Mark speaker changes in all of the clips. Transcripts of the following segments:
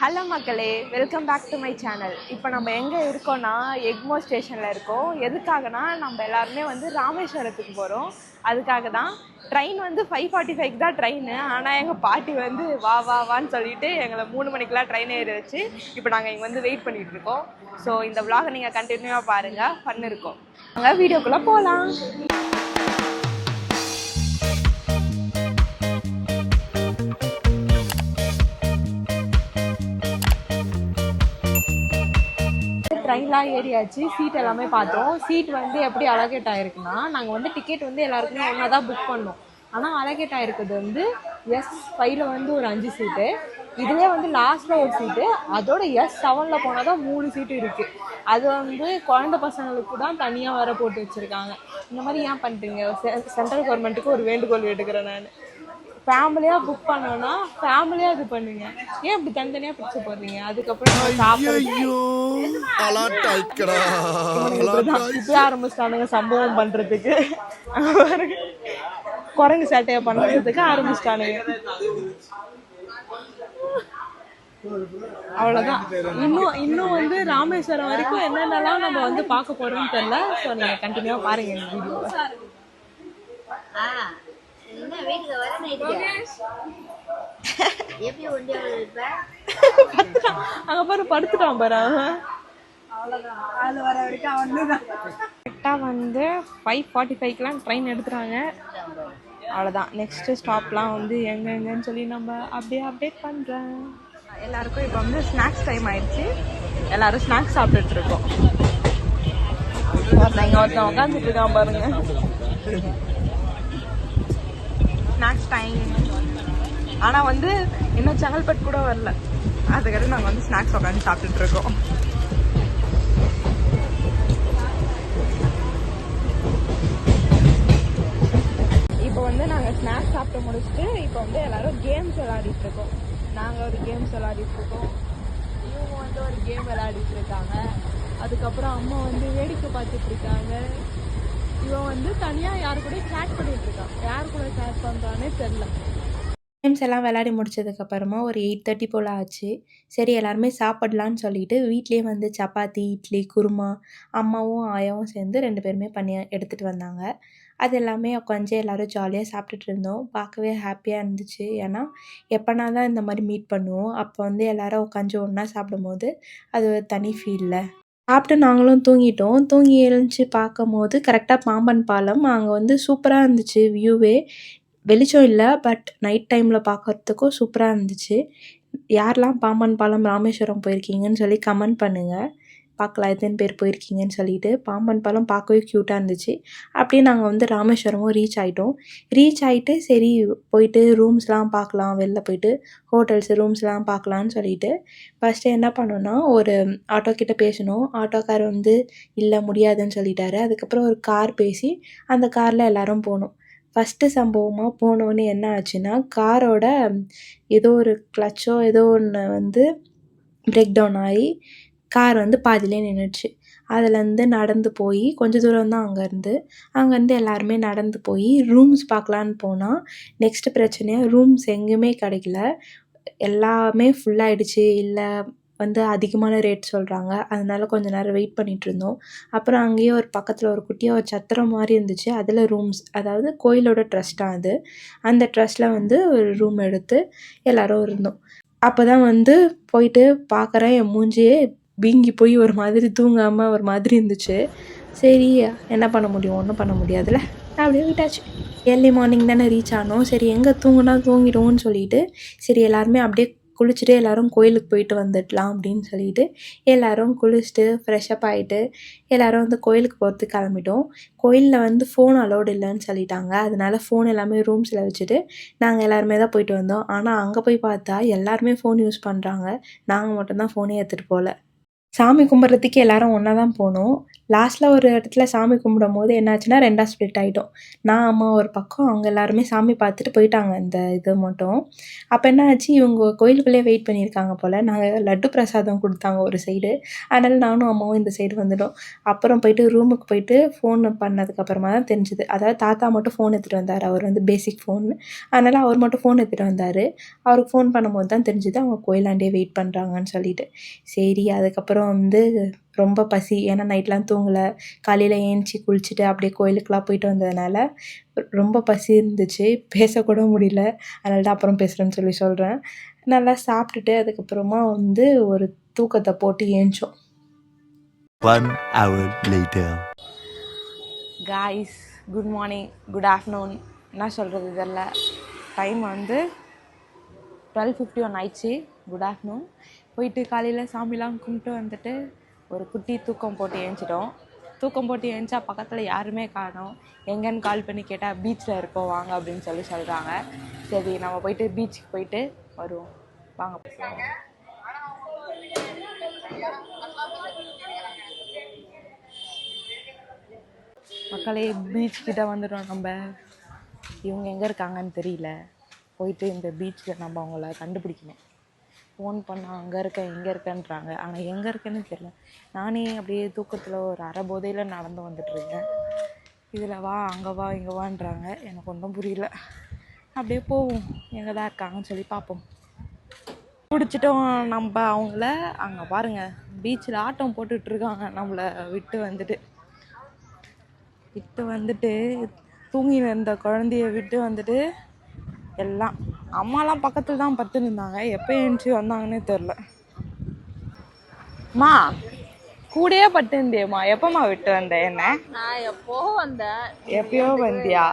Speaker 1: Hello மக்களே, welcome back to my channel. இப்போ நம்ம எங்கே இருக்கோன்னா எக்மோர் ஸ்டேஷனில் இருக்கோம். எதுக்காகனா நம்ம எல்லாருமே வந்து ராமேஸ்வரத்துக்கு போகிறோம். அதுக்காக தான் ட்ரெயின் வந்து 5:45 தான் ட்ரெயின். ஆனால் எங்கள் பாட்டி வந்து வா வா வான்னு சொல்லிட்டு எங்களை 3 மணிக்கெலாம் ட்ரெயின் ஏறி வச்சு இப்போ நாங்கள் இங்கே வந்து வெயிட் பண்ணிகிட்டு இருக்கோம். ஸோ இந்த விலாகை நீங்கள் கண்டினியூவாக பாருங்கள், ஃபன் இருக்கும். நாங்கள் வீடியோக்குள்ளே போகலாம். ட்ரெயின்லாம் ஏறியாச்சு, சீட் எல்லாமே பார்த்தோம். சீட் வந்து எப்படி அலோகேட் ஆகிருக்குன்னா, நாங்கள் வந்து டிக்கெட் வந்து எல்லாருக்குமே ஒன்றா தான் புக் பண்ணோம். ஆனால் அலோகேட் ஆகிருக்கிறது வந்து S5 வந்து ஒரு 5 சீட்டு, இதுலேயே வந்து லாஸ்ட்டில் ஒரு சீட்டு, அதோட S7 போனால் தான் 3 சீட்டு இருக்குது. அது வந்து குழந்தை பசங்களுக்கு தான் தனியாக வர போட்டு வச்சுருக்காங்க. இந்த மாதிரி ஏன் பண்ணுறீங்க? சென்ட்ரல் கவர்மெண்ட்டுக்கு ஒரு வேண்டுகோள் விடுக்கிறேன் நான். ஃபேமிலியாக புக் பண்ணோன்னா ஃபேமிலியாக இது பண்ணுங்க, ஏன் இப்படி தனித்தனியாக பிடிச்சி போடுறீங்க? அதுக்கப்புறம் இப்படி ஆரம்பிச்சிட்டானுங்க சம்பவம் பண்ணுறதுக்கு, குரங்கு சேட்டையை பண்ணுறதுக்கு ஆரம்பிச்சிட்டானுங்க. அவ்வளோதான். இன்னும் வந்து ராமேஸ்வரம் வரைக்கும் என்னென்னலாம் நம்ம வந்து பார்க்க போகிறோம்னு தெரியல. ஸோ நீங்கள் கண்டினியூவாக பாருங்கள் இந்த வீடியோவை. அங்க பாரு படுத்துட்டான் பாரு. கரெக்டாக வந்து 5:45 ட்ரெயின் எடுத்துட்டாங்க. அவ்வளோதான். நெக்ஸ்ட்டு ஸ்டாப்லாம் வந்து எங்கெங்கன்னு சொல்லி நம்ம அப்படியே அப்டேட் பண்ணுறேன். எல்லாருக்கும் இப்போ வந்து ஸ்நாக்ஸ் டைம் ஆயிடுச்சு. எல்லாரும் ஸ்நாக்ஸ் சாப்பிட்டுட்டு இருக்கோம். ஒருத்தன் உட்காந்துட்டு இருக்கான் பாருங்க. Snacks time. ஆனால் வந்து இன்னும் செங்கல்பட்டு கூட வரல. அதுக்கடுத்து நாங்கள் வந்து ஸ்நாக்ஸ் உட்காந்து சாப்பிட்டுட்டு இருக்கோம். இப்போ வந்து நாங்கள் ஸ்நாக்ஸ் சாப்பிட்டு முடிச்சுட்டு இப்போ வந்து எல்லாரும் கேம்ஸ் விளையாடிட்டு இருக்கோம். நாங்கள் ஒரு கேம்ஸ் விளையாடிட்டு இருக்கோம், இவங்க வந்து ஒரு கேம் விளையாடிட்டு இருக்காங்க. அதுக்கப்புறம் அம்மா வந்து வேடிக்கை பார்த்துட்டு இருக்காங்க. இவன் வந்து தனியாக யாரு கூட சேட் பண்ணிட்டு இருக்கான். யார் கூட சேட் பண்ணுறானே தெரில. கேம்ஸ் எல்லாம் விளையாடி முடிச்சதுக்கப்புறமா ஒரு 8:30 போல் ஆச்சு. சரி எல்லாருமே சாப்பிட்லான்னு சொல்லிட்டு வீட்லேயே வந்து சப்பாத்தி, இட்லி, குருமா அம்மாவும் ஆயாவும் சேர்ந்து 2 பேருமே பண்ணி எடுத்துகிட்டு வந்தாங்க. அது எல்லாமே உட்காந்து எல்லோரும் ஜாலியாக சாப்பிட்டுட்டு இருந்தோம். பார்க்கவே ஹாப்பியாக இருந்துச்சு. ஏன்னா எப்போனா தான் இந்த மாதிரி மீட் பண்ணுவோம். அப்போ வந்து எல்லோரும் உட்காந்து ஒன்றா சாப்பிடும்போது அது ஒரு தனி ஃபீல்ல. சாப்பிட்டு நாங்களும் தூங்கிட்டோம். தூங்கி எழுந்துச்சி பார்க்கும்போது கரெக்டாக பாம்பன் பாலம் அங்கே வந்து சூப்பராக இருந்துச்சு. வியூவே வெளிச்சம் இல்லை, பட் நைட் டைமில் பார்க்குறதுக்கும் சூப்பராக இருந்துச்சு. யாரெல்லாம் பாம்பன் பாலம் ராமேஸ்வரம் போயிருக்கீங்கன்னு சொல்லி கமெண்ட் பண்ணுங்கள். பார்க்கலாம் எத்தனை பேர் போயிருக்கீங்கன்னு சொல்லிட்டு. பாம்பன் பாலம் பார்க்கவே க்யூட்டாக இருந்துச்சு. அப்படியே நாங்கள் வந்து ராமேஸ்வரமும் ரீச் ஆகிட்டோம். ரீச் ஆகிட்டு சரி போயிட்டு ரூம்ஸ்லாம் பார்க்கலாம், வெளில போயிட்டு ஹோட்டல்ஸு ரூம்ஸ்லாம் பார்க்கலான்னு சொல்லிட்டு ஃபஸ்ட்டு என்ன பண்ணோன்னா ஒரு ஆட்டோ கிட்ட பேசணும். ஆட்டோக்கார் வந்து இல்லை முடியாதுன்னு சொல்லிட்டாரு. அதுக்கப்புறம் ஒரு கார் பேசி அந்த காரில் எல்லோரும் போனோம். ஃபஸ்ட்டு சம்பவமாக போனோடனே என்ன ஆச்சுன்னா, காரோட ஏதோ ஒரு கிளச்சோ ஏதோ ஒன்று வந்து பிரேக் டவுன் ஆகி கார் வந்து பாதியிலே நின்றுச்சு. அதுலேருந்து நடந்து போய் கொஞ்சம் தூரம் தான் அங்கேருந்து எல்லாருமே நடந்து போய் ரூம்ஸ் பார்க்கலான்னு போனால் நெக்ஸ்ட்டு பிரச்சனையாக ரூம்ஸ் எங்கேயுமே கிடைக்கல. எல்லாமே ஃபுல்லாகிடுச்சு. இல்லை வந்து அதிகமான ரேட் சொல்கிறாங்க. அதனால கொஞ்சம் நேரம் வெயிட் பண்ணிகிட்ருந்தோம். அப்புறம் அங்கேயே ஒரு பக்கத்தில் ஒரு குட்டியாக ஒரு சத்திரம் மாதிரி இருந்துச்சு. அதில் ரூம்ஸ், அதாவது கோயிலோட ட்ரஸ்ட்டாக அது. அந்த ட்ரஸ்ட்டில் வந்து ஒரு ரூம் எடுத்து எல்லோரும் இருந்தோம். அப்போ தான் வந்து போயிட்டு பார்க்குறேன், என் மூஞ்சியே வீங்கி போய் ஒரு மாதிரி தூங்காமல் ஒரு மாதிரி இருந்துச்சு. சரி என்ன பண்ண முடியும், ஒன்றும் பண்ண முடியாதுல்ல, அப்படியே விட்டாச்சு. ஏர்லி மார்னிங் தானே ரீச் ஆனோம். சரி எங்கே தூங்கினா தூங்கிடுவோன்னு சொல்லிட்டு சரி எல்லாருமே அப்படியே குளிச்சுட்டு எல்லோரும் கோயிலுக்கு போயிட்டு வந்துடலாம் அப்படின்னு சொல்லிட்டு எல்லோரும் குளிச்சுட்டு ஃப்ரெஷ்அப் ஆகிட்டு எல்லோரும் வந்து கோயிலுக்கு போகிறதுக்கு கிளம்பிட்டோம். கோயிலில் வந்து ஃபோன் அலோடு இல்லைன்னு சொல்லிட்டாங்க. அதனால ஃபோன் எல்லாமே ரூம்ஸில் வச்சுட்டு நாங்கள் எல்லாருமே தான் போயிட்டு வந்தோம். ஆனால் அங்கே போய் பார்த்தா எல்லாருமே ஃபோன் யூஸ் பண்ணுறாங்க. நாங்கள் மட்டும்தான் ஃபோனே எடுத்துகிட்டு போகல.
Speaker 2: சாமி கும்பிட்றதுக்கு எல்லாரும் ஒன்றா தான் போனோம். லாஸ்ட்டில் ஒரு இடத்துல சாமி கும்பிடும்போது என்னாச்சுன்னா 2ஆ ஸ்ப்ளிட் ஆகிட்டோம். நான், அம்மா ஒரு பக்கம், அவங்க எல்லாருமே சாமி பார்த்துட்டு போயிட்டாங்க இந்த இது மட்டும். அப்போ என்ன ஆச்சு, இவங்க கோயிலுக்குள்ளேயே வெயிட் பண்ணியிருக்காங்க போல். நாங்கள் லட்டு பிரசாதம் கொடுத்தாங்க ஒரு சைடு. அதனால் நானும் அம்மாவும் இந்த சைடு வந்துட்டோம். அப்புறம் போயிட்டு ரூமுக்கு போயிட்டு ஃபோன் பண்ணதுக்கப்புறமா தான் தெரிஞ்சுது. அதாவது தாத்தா மட்டும் ஃபோன் எடுத்துகிட்டு வந்தார். அவர் வந்து பேசிக் ஃபோன். அதனால் அவர் மட்டும் ஃபோன் எடுத்துகிட்டு வந்தார். அவருக்கு ஃபோன் பண்ணும்போது தான் தெரிஞ்சுது அவங்க கோயிலாண்டே வெயிட் பண்ணுறாங்கன்னு சொல்லிட்டு. சரி, அதுக்கப்புறம் வந்து ரொம்ப பசி. ஏன்னா நைட்லாம் தூங்கலை. காலையில் ஏந்திச்சி குளிச்சுட்டு அப்படியே கோயிலுக்கெலாம் போயிட்டு வந்ததுனால ரொம்ப பசி இருந்துச்சு. பேசக்கூட முடியல. அதனால தான் அப்புறம் பேசுகிறேன்னு சொல்கிறேன். நல்லா சாப்பிட்டுட்டு அதுக்கப்புறமா வந்து ஒரு தூக்கத்தை போட்டு ஏஞ்சோம்.
Speaker 3: 1 hour later.
Speaker 1: Guys, good morning, good afternoon, என்ன சொல்கிறது தெரில. டைம் வந்து 12:51 ஆயிடுச்சு. Good afternoon. போயிட்டு காலையில் சாமிலாம் கும்பிட்டு வந்துட்டு ஒரு குட்டி தூக்கம் போட்டு ஏஞ்சிட்டோம். தூக்கம் போட்டு ஏஞ்சா பக்கத்தில் யாருமே காணோம். எங்கேன்னு கால் பண்ணி கேட்டால் பீச்சில் இருக்கோம் வாங்க அப்படின்னு சொல்கிறாங்க. சரி, நம்ம போயிட்டு பீச்சுக்கு போயிட்டு வருவோம். வாங்க. மக்களே, பீச்சுக்கிட்ட வந்துட்டோம் நம்ம. இவங்க எங்கே இருக்காங்கன்னு தெரியல. போயிட்டு இந்த பீச்சில் நம்ம அவங்கள கண்டுபிடிக்கணும். ஃபோன் பண்ணால் அங்கே இருக்கேன் இங்கே இருக்கேன்றாங்க. ஆனால் எங்கே இருக்கேன்னு தெரியல. நானே அப்படியே தூக்கத்தில் ஒரு அரை போதையில் நடந்து வந்துட்டுருக்கேன். இதில் வா அங்கே வா இங்கே வான்றாங்க. எனக்கு ஒன்றும் புரியல. அப்படியே போவோம், எங்கே தான் இருக்காங்கன்னு சொல்லி பார்ப்போம். பிடிச்சிட்டோம் நம்ம அவங்கள. அங்கே பாருங்கள், பீச்சில் ஆட்டம் போட்டுட்ருக்காங்க. நம்மளை விட்டு வந்துட்டு தூங்கின இருந்த குழந்தைய விட்டு வந்துட்டு எல்லாம் அம்மாலாம் பக்கத்தில் தான் படுத்துன்னு இருந்தாங்க. எப்போ எழுந்துச்சி வந்தாங்கன்னே தெரில. மா கூடயே படுத்துருந்தியம்மா, எப்போம்மா விட்டு வந்த என்ன?
Speaker 4: நான் எப்போ வந்தேன்.
Speaker 1: எப்பயோ வந்தியா?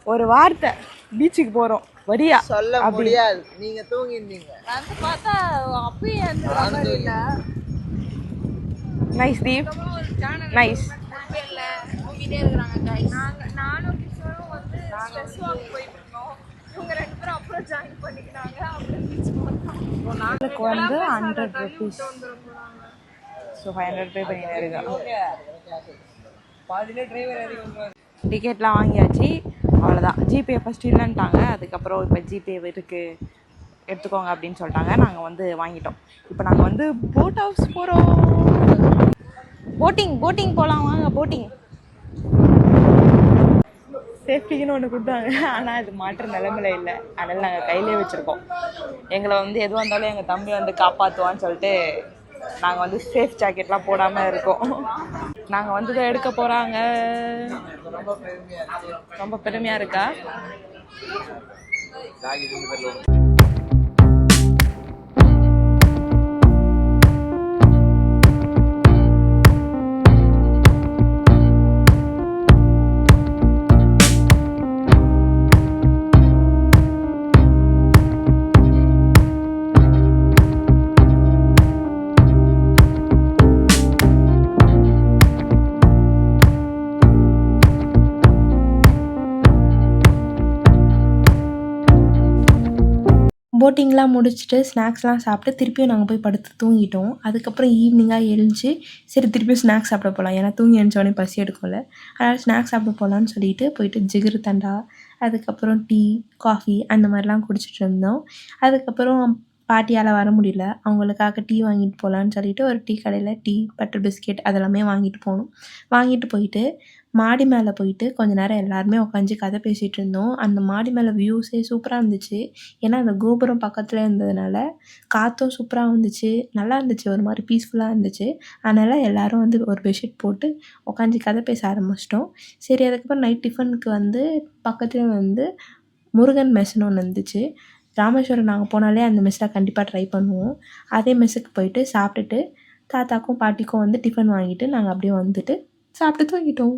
Speaker 1: ஒரு வார்த்தை, பீச்சுக்கு போகிறோம் வரியா
Speaker 4: சொல்ல முடியாது. நீங்க தூங்கிருந்தீங்க. வந்து பார்த்தா அப்பயே இல்லை.
Speaker 1: Nice Deep, nice.
Speaker 4: தூங்கிட்டே இருக்கிறாங்க. நானும் கிஷோரும் வந்து ஸ்ட்ரெஸ் வாக் போயிட்டு இருக்கோம். இவங்க 2 பேரும் அப்புறம் ஜாயின் பண்ணிக்கினாங்க. அப்புறம் பீச் போனோம்.
Speaker 1: நாளுக்கு வந்து 100 rupees. ஸோ 500 பே பண்ணிட்டு இருக்கேன். டிக்கெட்லாம் வாங்கியாச்சு, அவ்வளோதான். ஜிபே ஃபஸ்ட் இல்லைன்ட்டாங்க. அதுக்கப்புறம் இப்போ ஜிபே இருக்குது, எடுத்துக்கோங்க அப்படின்னு சொல்லிட்டாங்க. நாங்கள் வந்து வாங்கிட்டோம். இப்போ நாங்கள் வந்து போட் ஹவுஸ் போகிறோம். போட்டிங் போகலாம் வாங்க. போட்டிங் சேஃப்டிக்குன்னு ஒன்று கொடுத்தாங்க. ஆனால் அது மாற்ற நிலைமையில இல்லை. அதனால் நாங்கள் கையிலே வச்சுருக்கோம். எங்களை வந்து எதுவாக இருந்தாலும் எங்கள் தம்பி வந்து காப்பாற்றுவான்னு சொல்லிட்டு நாங்கள் வந்து சேஃப் ஜாக்கெட்லாம் போடாமல் இருக்கோம். நாங்கள் வந்து இதை எடுக்க போகிறாங்க. ரொம்ப பெருமையாக இருக்கா?
Speaker 2: போட்டிங்லாம் முடிச்சுட்டு ஸ்நாக்ஸ்லாம் சாப்பிட்டு திருப்பியும் நாங்கள் போய் படுத்து தூங்கிட்டோம். அதுக்கப்புறம் ஈவினிங்காக எழுந்துச்சி சரி திருப்பியும் ஸ்நாக்ஸ் சாப்பிட போகலாம். ஏன்னா தூங்கி எழுந்தோடனே பசி எடுக்கும்ல. அதனால் ஸ்நாக்ஸ் சாப்பிட போகலான்னு சொல்லிட்டு போயிட்டு ஜிகிரு தண்டா, அதுக்கப்புறம் டீ, காஃபி அந்த மாதிரிலாம் குடிச்சிட்டு இருந்தோம். அதுக்கப்புறம் பாட்டியால் வர முடியல. அவங்களுக்காக டீ வாங்கிட்டு போகலான்னு சொல்லிட்டு ஒரு டீ கடையில் டீ, பட்டர் பிஸ்கெட் அதெல்லாமே வாங்கிட்டு போனோம். வாங்கிட்டு போயிட்டு மாடி மேலே போயிட்டு கொஞ்ச நேரம் எல்லாருமே உட்காந்து கதை பேசிகிட்டு இருந்தோம். அந்த மாடி மேலே வியூஸே சூப்பராக இருந்துச்சு. ஏன்னா அந்த கோபுரம் பக்கத்தில் இருந்ததுனால காற்றும் சூப்பராக வந்துச்சு. நல்லா இருந்துச்சு, ஒரு மாதிரி பீஸ்ஃபுல்லாக இருந்துச்சு. அதனால் எல்லோரும் வந்து ஒரு பெட்ஷீட் போட்டு உட்காந்து கதை பேச ஆரம்பிச்சிட்டோம். சரி, அதுக்கப்புறம் நைட் டிஃபனுக்கு வந்து பக்கத்துலேயே வந்து முருகன் மெஸ்ஸுன்னு ஒன்று இருந்துச்சு. ராமேஸ்வரம் நாங்கள் போனாலே அந்த மெஸ்ஸில் கண்டிப்பாக ட்ரை பண்ணுவோம். அதே மெஸ்ஸுக்கு போயிட்டு சாப்பிட்டுட்டு தாத்தாக்கும் பாட்டிக்கும் வந்து டிஃபன் வாங்கிட்டு நாங்கள் அப்படியே வந்துட்டு சாப்பிட்டு தூங்கிட்டோம்.